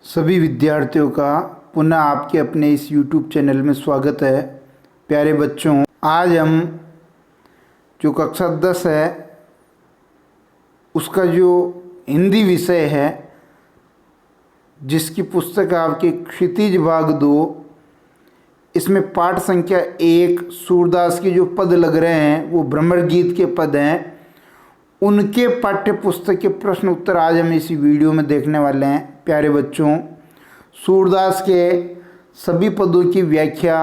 सभी विद्यार्थियों का पुनः आपके अपने इस YouTube चैनल में स्वागत है। प्यारे बच्चों, आज हम जो कक्षा 10 है उसका जो हिंदी विषय है, जिसकी पुस्तक आपके क्षितिज भाग 2, इसमें पाठ संख्या 1 सूरदास के जो पद लग रहे हैं वो भ्रमर गीत के पद हैं। उनके पाठ्य पुस्तक के प्रश्न उत्तर आज हम इसी वीडियो में देखने वाले हैं। प्यारे बच्चों, सूरदास के सभी पदों की व्याख्या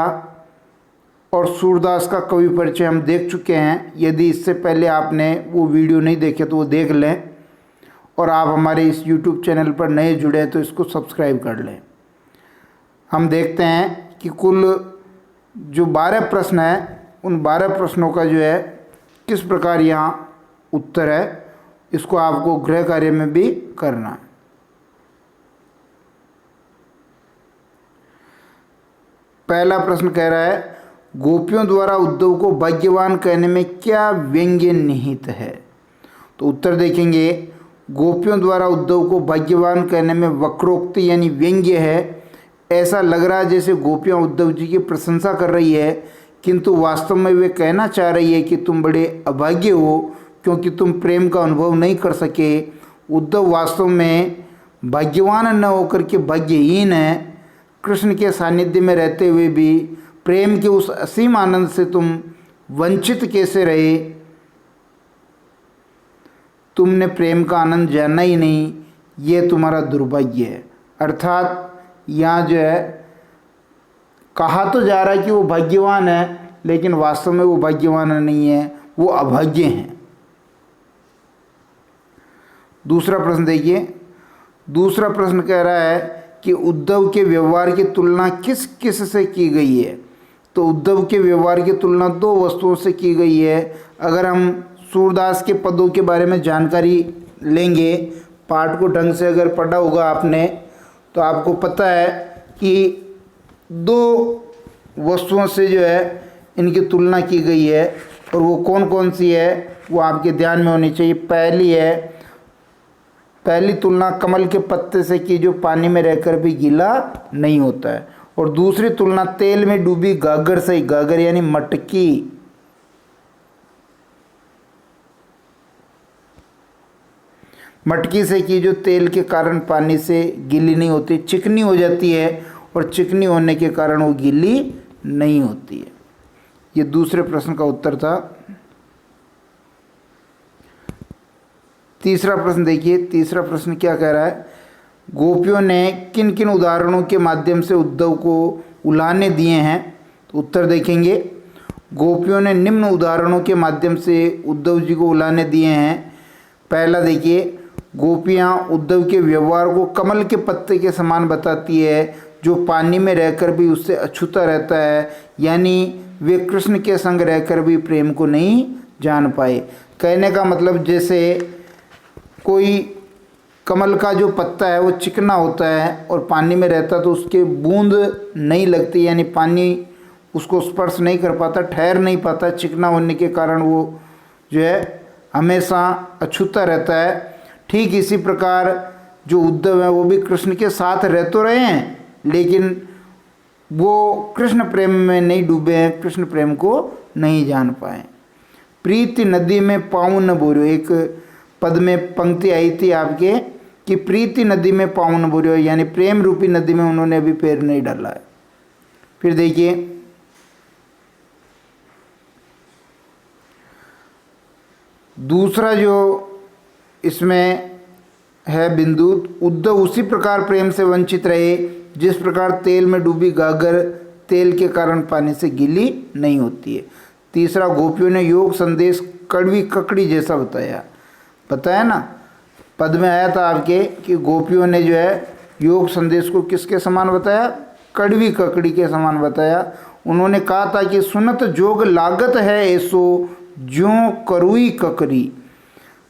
और सूरदास का कवि परिचय हम देख चुके हैं। यदि इससे पहले आपने वो वीडियो नहीं देखे तो वो देख लें, और आप हमारे इस YouTube चैनल पर नए जुड़े हैं तो इसको सब्सक्राइब कर लें। हम देखते हैं कि कुल जो 12 प्रश्न हैं, उन 12 प्रश्नों का जो है किस प्रकार यहाँ उत्तर है, इसको आपको गृह कार्य में भी करना है। पहला प्रश्न कह रहा है, गोपियों द्वारा उद्धव को भाग्यवान कहने में क्या व्यंग्य निहित है। तो उत्तर देखेंगे, गोपियों द्वारा उद्धव को भाग्यवान कहने में वक्रोक्ति यानी व्यंग्य है। ऐसा लग रहा है जैसे गोपियां उद्धव जी की प्रशंसा कर रही है, किंतु वास्तव में वे कहना चाह रही है कि तुम बड़े अभाग्य हो क्योंकि तुम प्रेम का अनुभव नहीं कर सके। उद्धव वास्तव में भाग्यवान न होकर के भाग्यहीन है। कृष्ण के सानिध्य में रहते हुए भी प्रेम के उस असीम आनंद से तुम वंचित कैसे रहे। तुमने प्रेम का आनंद जाना ही नहीं, ये तुम्हारा दुर्भाग्य है। अर्थात यहाँ जो है कहा तो जा रहा है कि वो भाग्यवान है, लेकिन वास्तव में वो भाग्यवान नहीं है, वो अभाग्य हैं। दूसरा प्रश्न देखिए। दूसरा प्रश्न कह रहा है कि उद्धव के व्यवहार की तुलना किस किस से की गई है। तो उद्धव के व्यवहार की तुलना 2 वस्तुओं से की गई है। अगर हम सूरदास के पदों के बारे में जानकारी लेंगे, पाठ को ढंग से अगर पढ़ा होगा आपने, तो आपको पता है कि 2 वस्तुओं से जो है इनकी तुलना की गई है, और वो कौन कौन सी है वो आपके ध्यान में होनी चाहिए। पहली तुलना कमल के पत्ते से की जो पानी में रहकर भी गीला नहीं होता है, और दूसरी तुलना तेल में डूबी गागर से, गागर यानी मटकी, मटकी से की जो तेल के कारण पानी से गीली नहीं होती, चिकनी हो जाती है, और चिकनी होने के कारण वो गीली नहीं होती है। ये दूसरे प्रश्न का उत्तर था। तीसरा प्रश्न देखिए। तीसरा प्रश्न क्या कह रहा है, गोपियों ने किन किन उदाहरणों के माध्यम से उद्धव को उलाहने दिए हैं। तो उत्तर देखेंगे, गोपियों ने निम्न उदाहरणों के माध्यम से उद्धव जी को उलाहने दिए हैं। पहला देखिए, गोपियाँ उद्धव के व्यवहार को कमल के पत्ते के समान बताती है, जो पानी में रहकर भी उससे अछूता रहता है, यानी वे कृष्ण के संग रहकर भी प्रेम को नहीं जान पाए। कहने का मतलब, जैसे कोई कमल का जो पत्ता है वो चिकना होता है और पानी में रहता तो उसके बूंद नहीं लगती, यानी पानी उसको स्पर्श नहीं कर पाता, ठहर नहीं पाता, चिकना होने के कारण वो जो है हमेशा अछूता रहता है। ठीक इसी प्रकार जो उद्धव है वो भी कृष्ण के साथ रह तो रहे हैं, लेकिन वो कृष्ण प्रेम में नहीं डूबे हैं, कृष्ण प्रेम को नहीं जान पाए। प्रीति नदी में पाँव न बोरियो, एक पद में पंक्ति आई थी आपके कि प्रीति नदी में पाँव न बोरियो, यानी प्रेम रूपी नदी में उन्होंने अभी पैर नहीं डाला है। फिर देखिए, दूसरा जो इसमें है बिंदु, उद्धव उसी प्रकार प्रेम से वंचित रहे जिस प्रकार तेल में डूबी गागर तेल के कारण पानी से गीली नहीं होती है। तीसरा, गोपियों ने योग संदेश कड़वी ककड़ी जैसा बताया ना, पद में आया था आपके कि गोपियों ने जो है योग संदेश को किसके समान बताया, कड़वी ककड़ी के समान बताया। उन्होंने कहा था कि सुनत जोग लागत है ऐसो ज्यों करुई ककरी।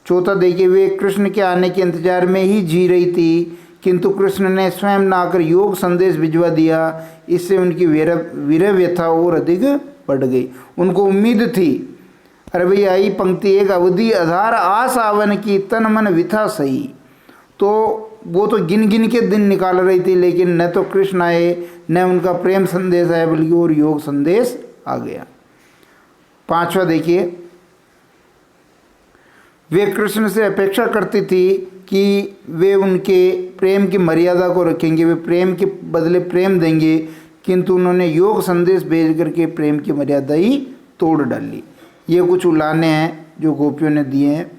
चौथा देखिए, वे कृष्ण के आने के इंतजार में ही जी रही थी, किंतु कृष्ण ने स्वयं न आकर योग संदेश भिजवा दिया। इससे उनकी विरह व्यथा और अधिक बढ़ गई। उनको उम्मीद थी, अरे भाई आई पंक्ति, एक अवधि आधार आस आवन की तन मन विथा सही। तो वो तो गिन गिन के दिन निकाल रही थी, लेकिन न तो कृष्ण आए न उनका प्रेम संदेश आया, बल्कि और योग संदेश आ गया। 5वां देखिए, वे कृष्ण से अपेक्षा करती थी कि वे उनके प्रेम की मर्यादा को रखेंगे, वे प्रेम के बदले प्रेम देंगे, किंतु उन्होंने योग संदेश भेज करके प्रेम की मर्यादा ही तोड़ डाली। ये कुछ उलाने हैं जो गोपियों ने दिए हैं।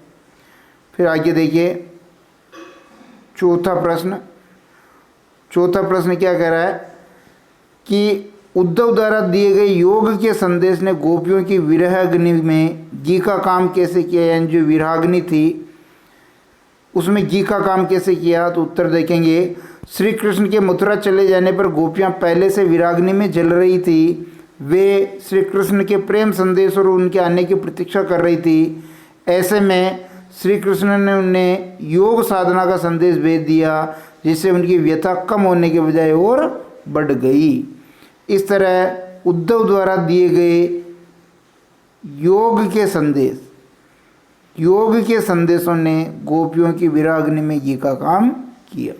फिर आगे देखिए चौथा प्रश्न क्या कह रहा है कि उद्धव द्वारा दिए गए योग के संदेश ने गोपियों की विरह अग्नि में घी का काम कैसे किया, यानी जो विराग्नि थी उसमें घी का काम कैसे किया। तो उत्तर देखेंगे, श्री कृष्ण के मथुरा चले जाने पर गोपियां पहले से विराग्नि में जल रही थी। वे श्री कृष्ण के प्रेम संदेश और उनके आने की प्रतीक्षा कर रही थी। ऐसे में श्री कृष्ण ने उन्हें योग साधना का संदेश भेज दिया, जिससे उनकी व्यथा कम होने के बजाय और बढ़ गई। इस तरह उद्धव द्वारा दिए गए योग के संदेशों ने गोपियों की विराग्नि में घी का काम किया।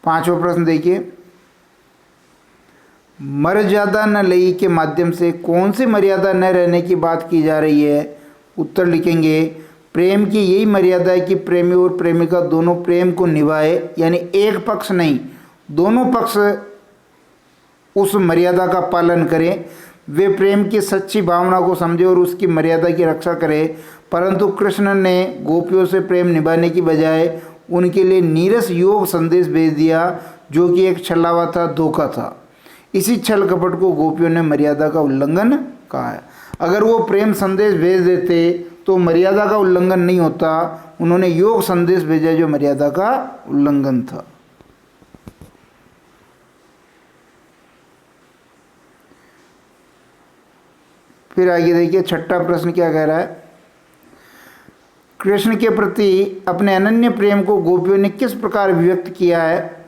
5वां प्रश्न देखिए, मर्यादा न लई के माध्यम से कौन सी मर्यादा न रहने की बात की जा रही है। उत्तर लिखेंगे, प्रेम की यही मर्यादा है कि प्रेमी और प्रेमिका दोनों प्रेम को निभाए, यानी एक पक्ष नहीं, दोनों पक्ष उस मर्यादा का पालन करें। वे प्रेम की सच्ची भावना को समझे और उसकी मर्यादा की रक्षा करें। परंतु कृष्ण ने गोपियों से प्रेम निभाने की बजाय उनके लिए नीरस योग संदेश भेज दिया, जो कि एक छलावा था, धोखा था। इसी छल कपट को गोपियों ने मर्यादा का उल्लंघन कहा है। अगर वो प्रेम संदेश भेज देते तो मर्यादा का उल्लंघन नहीं होता, उन्होंने योग संदेश भेजा जो मर्यादा का उल्लंघन था। फिर आगे देखिए 6वां प्रश्न क्या कह रहा है, कृष्ण के प्रति अपने अनन्य प्रेम को गोपियों ने किस प्रकार व्यक्त किया है।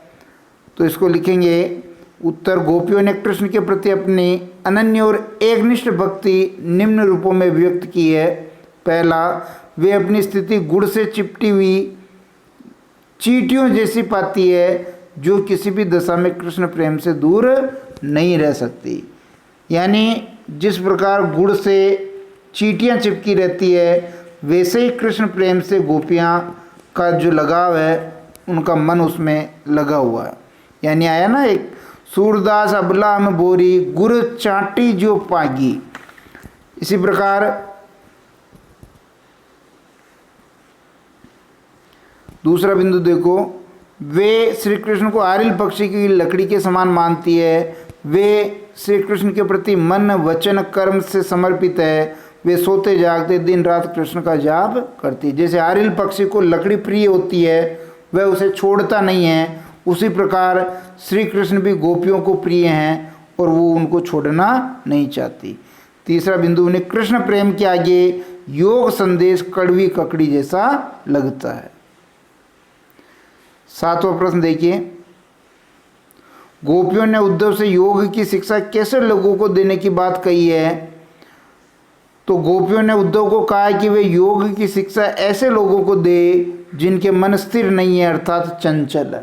तो इसको लिखेंगे, उत्तर, गोपियों ने कृष्ण के प्रति अपनी अनन्य और एकनिष्ठ भक्ति निम्न रूपों में व्यक्त की है। पहला, वे अपनी स्थिति गुड़ से चिपटी हुई चींटियों जैसी पाती है, जो किसी भी दशा में कृष्ण प्रेम से दूर नहीं रह सकती। यानी जिस प्रकार गुड़ से चींटियाँ चिपकी रहती है, वैसे ही कृष्ण प्रेम से गोपियाँ का जो लगाव है, उनका मन उसमें लगा हुआ है। यानी आया ना एक, सूरदास अबला में बोरी गुर चाटी जो पागी। इसी प्रकार दूसरा बिंदु देखो, वे श्री कृष्ण को आरिल पक्षी की लकड़ी के समान मानती है। वे श्री कृष्ण के प्रति मन वचन कर्म से समर्पित है। वे सोते जागते दिन रात कृष्ण का जाप करती है। जैसे आरिल पक्षी को लकड़ी प्रिय होती है, वह उसे छोड़ता नहीं है, उसी प्रकार श्री कृष्ण भी गोपियों को प्रिय हैं और वो उनको छोड़ना नहीं चाहती। तीसरा बिंदु, उन्हें कृष्ण प्रेम के आगे योग संदेश कड़वी ककड़ी जैसा लगता है। 7वां प्रश्न देखिए, गोपियों ने उद्धव से योग की शिक्षा कैसे लोगों को देने की बात कही है। तो गोपियों ने उद्धव को कहा कि वे योग की शिक्षा ऐसे लोगों को दे जिनके मन स्थिर नहीं है, अर्थात चंचल।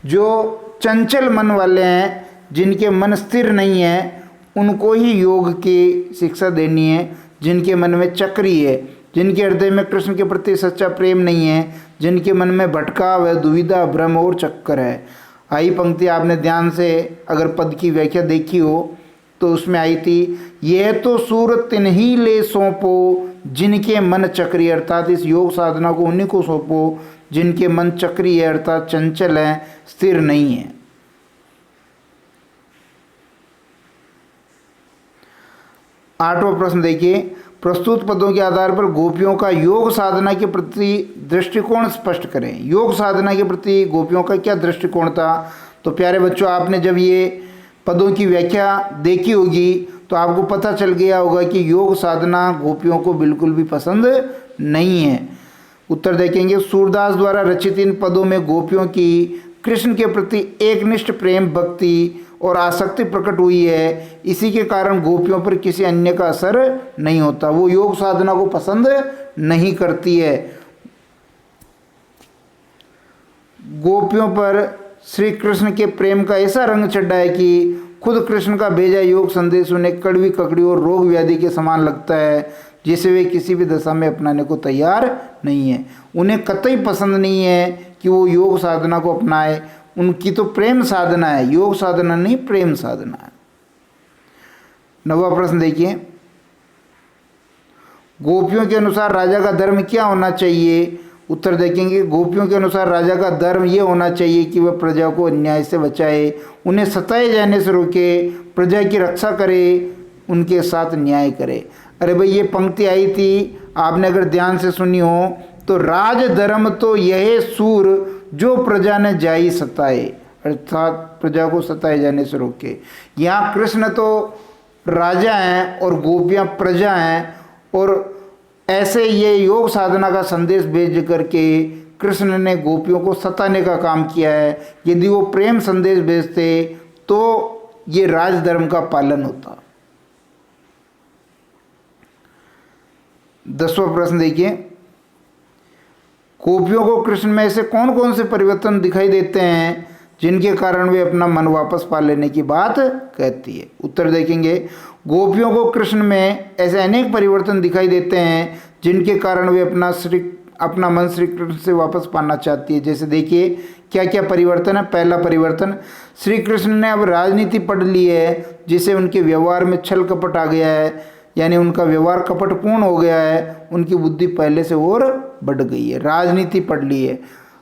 जो चंचल मन वाले हैं, जिनके मन स्थिर नहीं है, उनको ही योग की शिक्षा देनी है। जिनके मन में चक्री है, जिनके हृदय में कृष्ण के प्रति सच्चा प्रेम नहीं है, जिनके मन में भटकाव है, दुविधा, भ्रम और चक्कर है। आई पंक्ति आपने ध्यान से अगर पद की व्याख्या देखी हो तो उसमें आई थी, यह तो सूरत तिन्हीं ले सौंपो जिनके मन चक्री, अर्थात इस योग साधना को उन्हीं को सौंपो जिनके मन चक्री है, अर्थात चंचल है, स्थिर नहीं है। 8वां प्रश्न देखिए, प्रस्तुत पदों के आधार पर गोपियों का योग साधना के प्रति दृष्टिकोण स्पष्ट करें। योग साधना के प्रति गोपियों का क्या दृष्टिकोण था। तो प्यारे बच्चों, आपने जब ये पदों की व्याख्या देखी होगी तो आपको पता चल गया होगा कि योग साधना गोपियों को बिल्कुल भी पसंद नहीं है। उत्तर देखेंगे, सूरदास द्वारा रचित इन पदों में गोपियों की कृष्ण के प्रति एकनिष्ठ प्रेम, भक्ति और आसक्ति प्रकट हुई है। इसी के कारण गोपियों पर किसी अन्य का असर नहीं होता, वो योग साधना को पसंद नहीं करती है। गोपियों पर श्री कृष्ण के प्रेम का ऐसा रंग चढ़ा है कि खुद कृष्ण का भेजा योग संदेश उन्हें कड़वी ककड़ी और रोग व्याधि के समान लगता है, जिसे वे किसी भी दशा में अपनाने को तैयार नहीं है। उन्हें कतई पसंद नहीं है कि वो योग साधना को अपनाए। उनकी तो प्रेम साधना है, योग साधना नहीं, प्रेम साधना है। 9वां प्रश्न देखिए, गोपियों के अनुसार राजा का धर्म क्या होना चाहिए? उत्तर देखेंगे, गोपियों के अनुसार राजा का धर्म ये होना चाहिए कि वह प्रजा को अन्याय से बचाए, उन्हें सताए जाने से रोके, प्रजा की रक्षा करे, उनके साथ न्याय करे। अरे भाई, ये पंक्ति आई थी, आपने अगर ध्यान से सुनी हो तो, राज धर्म तो यह सूर जो प्रजा ने जाई सताए, अर्थात प्रजा को सताए जाने से रोके। यहाँ कृष्ण तो राजा हैं और गोपियाँ प्रजा हैं, और ऐसे ये योग साधना का संदेश भेज करके कृष्ण ने गोपियों को सताने का काम किया है। यदि वो प्रेम संदेश भेजते तो ये राजधर्म का पालन होता। 10वां प्रश्न देखिए, गोपियों को कृष्ण में ऐसे कौन कौन से परिवर्तन दिखाई देते हैं जिनके कारण वे अपना मन वापस पा लेने की बात कहती है? उत्तर देखेंगे, गोपियों को कृष्ण में ऐसे अनेक परिवर्तन दिखाई देते हैं जिनके कारण वे अपना मन श्री कृष्ण से वापस पाना चाहती है। जैसे देखिए क्या क्या परिवर्तन है। पहला परिवर्तन, श्री कृष्ण ने अब राजनीति पढ़ ली है, जिससे उनके व्यवहार में छल कपट आ गया है, यानी उनका व्यवहार कपटपूर्ण हो गया है, उनकी बुद्धि पहले से और बढ़ गई है। राजनीति पढ़ ली है।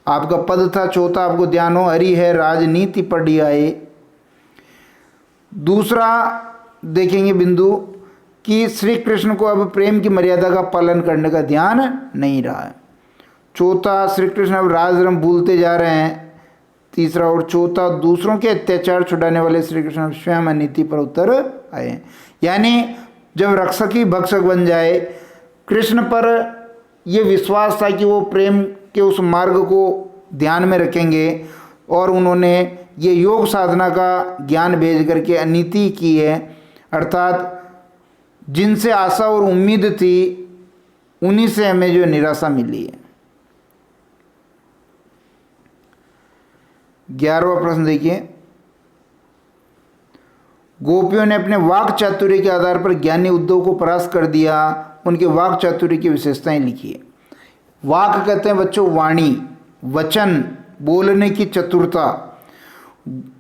आपका पद था चौथा, आपको ध्यान हो, हरि है राजनीति पढ़ लिया है। दूसरा देखेंगे बिंदु कि श्री कृष्ण को अब प्रेम की मर्यादा का पालन करने का ध्यान नहीं रहा है। चौथा, श्री कृष्ण अब राजधर्म भूलते जा रहे हैं। तीसरा और चौथा, दूसरों के अत्याचार छुड़ाने वाले श्री कृष्ण स्वयं अनीति पर उतर आए हैं। यानी जब रक्षक ही भक्षक बन जाए, कृष्ण पर यह विश्वास था कि वो प्रेम के उस मार्ग को ध्यान में रखेंगे, और उन्होंने ये योग साधना का ज्ञान भेज करके अनीति की है, अर्थात जिनसे आशा और उम्मीद थी उन्हीं से हमें जो निराशा मिली है। 11वां प्रश्न देखिए, गोपियों ने अपने वाक चातुर्य के आधार पर ज्ञानी उद्धव को परास्त कर दिया। उनके वाक चातुर्य की विशेषताएं लिखिए। वाक कहते हैं बच्चों वाणी, वचन, बोलने की चतुरता।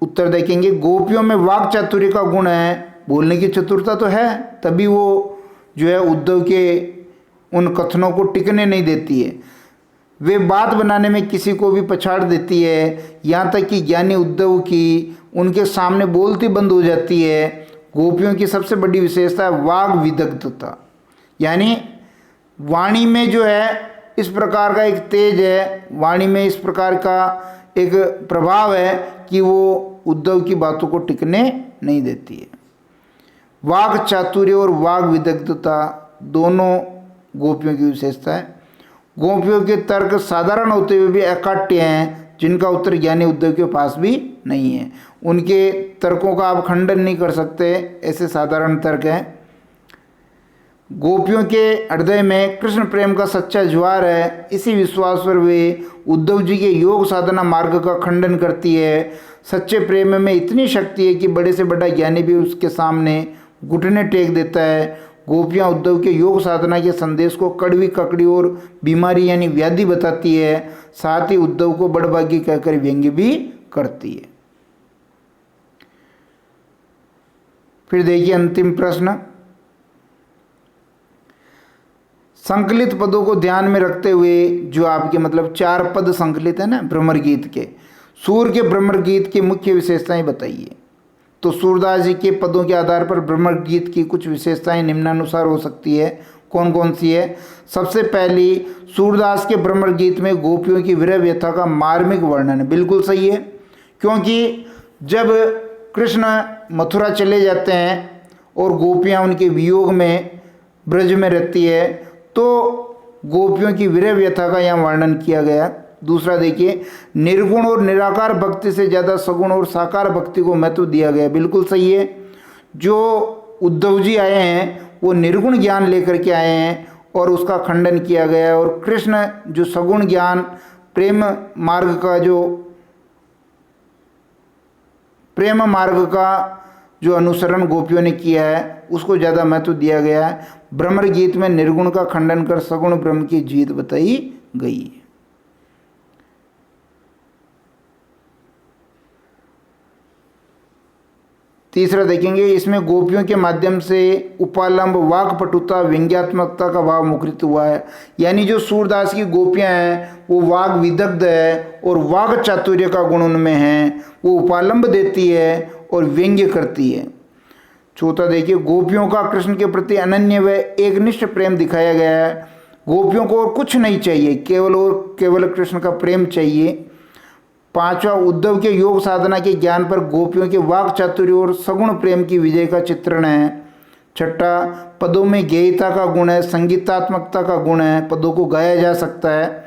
उत्तर देखेंगे, गोपियों में वाक चातुर्य का गुण है, बोलने की चतुरता तो है, तभी वो जो है उद्धव के उन कथनों को टिकने नहीं देती है। वे बात बनाने में किसी को भी पछाड़ देती है, यहाँ तक कि ज्ञानी उद्धव की उनके सामने बोलती बंद हो जाती है। गोपियों की सबसे बड़ी विशेषता है वाग विदग्धता, यानी वाणी में जो है इस प्रकार का एक तेज है, वाणी में इस प्रकार का एक प्रभाव है कि वो उद्धव की बातों को टिकने नहीं देती है। वाग चातुर्य और वाग विदग्धता दोनों गोपियों की विशेषता है। गोपियों के तर्क साधारण होते हुए भी अकाट्य हैं, जिनका उत्तर ज्ञानी उद्धव के पास भी नहीं है। उनके तर्कों का आप खंडन नहीं कर सकते, ऐसे साधारण तर्क हैं। गोपियों के हृदय में कृष्ण प्रेम का सच्चा ज्वार है। इसी विश्वास पर वे उद्धव जी के योग साधना मार्ग का खंडन करती है। सच्चे प्रेम में इतनी शक्ति है कि बड़े से बड़ा ज्ञानी भी उसके सामने घुटने टेक देता है। गोपियाँ उद्धव के योग साधना के संदेश को कड़वी ककड़ी और बीमारी यानी व्याधि बताती है, साथ ही उद्धव को बड़भागी कहकर व्यंग्य भी करती है। फिर देखिए अंतिम प्रश्न, संकलित पदों को ध्यान में रखते हुए, जो आपके मतलब 4 पद संकलित है ना भ्रमर गीत के, सूर के भ्रमर गीत की मुख्य विशेषताएं बताइए। तो सूरदास जी के पदों के आधार पर भ्रमर गीत की कुछ विशेषताएं निम्नानुसार हो सकती है। कौन कौन सी है? सबसे पहली, सूरदास के भ्रमर गीत में गोपियों की विरह व्यथा का मार्मिक वर्णन है। बिल्कुल सही है, क्योंकि जब कृष्ण मथुरा चले जाते हैं और गोपियाँ उनके वियोग में ब्रज में रहती है, तो गोपियों की विरह व्यथा का यहाँ वर्णन किया गया। दूसरा देखिए, निर्गुण और निराकार भक्ति से ज़्यादा सगुण और साकार भक्ति को महत्व दिया गया। बिल्कुल सही है। जो उद्धव जी आए हैं वो निर्गुण ज्ञान लेकर के आए हैं और उसका खंडन किया गया है, और कृष्ण जो सगुण ज्ञान प्रेम मार्ग का जो प्रेम मार्ग का जो अनुसरण गोपियों ने किया है उसको ज़्यादा महत्व दिया गया है। भ्रमर गीत में निर्गुण का खंडन कर सगुण ब्रह्म की जीत बताई गई है। तीसरा देखेंगे, इसमें गोपियों के माध्यम से उपालंब वाक्पटुता व्यंग्यात्मकता का भाव मुखरित हुआ है। यानी जो सूरदास की गोपियां हैं वो वाग विदग्ध है और वाग चातुर्य का गुण उनमें है, वो उपालंब देती है और व्यंग्य करती है। चौथा देखिए, गोपियों का कृष्ण के प्रति अनन्य व एकनिष्ठ प्रेम दिखाया गया है। गोपियों को और कुछ नहीं चाहिए, केवल और केवल कृष्ण का प्रेम चाहिए। पांचवा, उद्धव के योग साधना के ज्ञान पर गोपियों के वाक चातुर्य और सगुण प्रेम की विजय का चित्रण है। छठा, पदों में गेयता का गुण है, संगीतात्मकता का गुण है, पदों को गाया जा सकता है।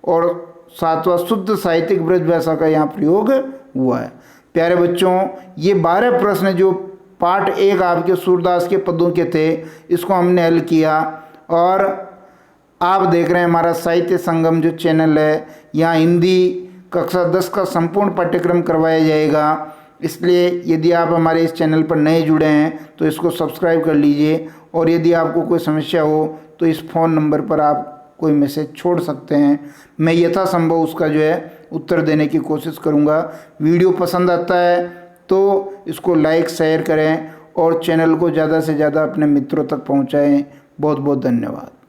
और सातवां, शुद्ध साहित्यिक ब्रज भाषा का यहाँ प्रयोग हुआ है। प्यारे बच्चों, ये 12 प्रश्न जो पार्ट 1 आपके सूरदास के पदों के थे, इसको हमने हल किया। और आप देख रहे हैं हमारा साहित्य संगम जो चैनल है, यहाँ हिंदी कक्षा 10 का संपूर्ण पाठ्यक्रम करवाया जाएगा। इसलिए यदि आप हमारे इस चैनल पर नए जुड़े हैं तो इसको सब्सक्राइब कर लीजिए। और यदि आपको कोई समस्या हो तो इस फ़ोन नंबर पर आप कोई मैसेज छोड़ सकते हैं, मैं यथासंभव उसका जो है उत्तर देने की कोशिश करूँगा। वीडियो पसंद आता है तो इसको लाइक शेयर करें और चैनल को ज़्यादा से ज़्यादा अपने मित्रों तक पहुँचाएँ। बहुत बहुत धन्यवाद।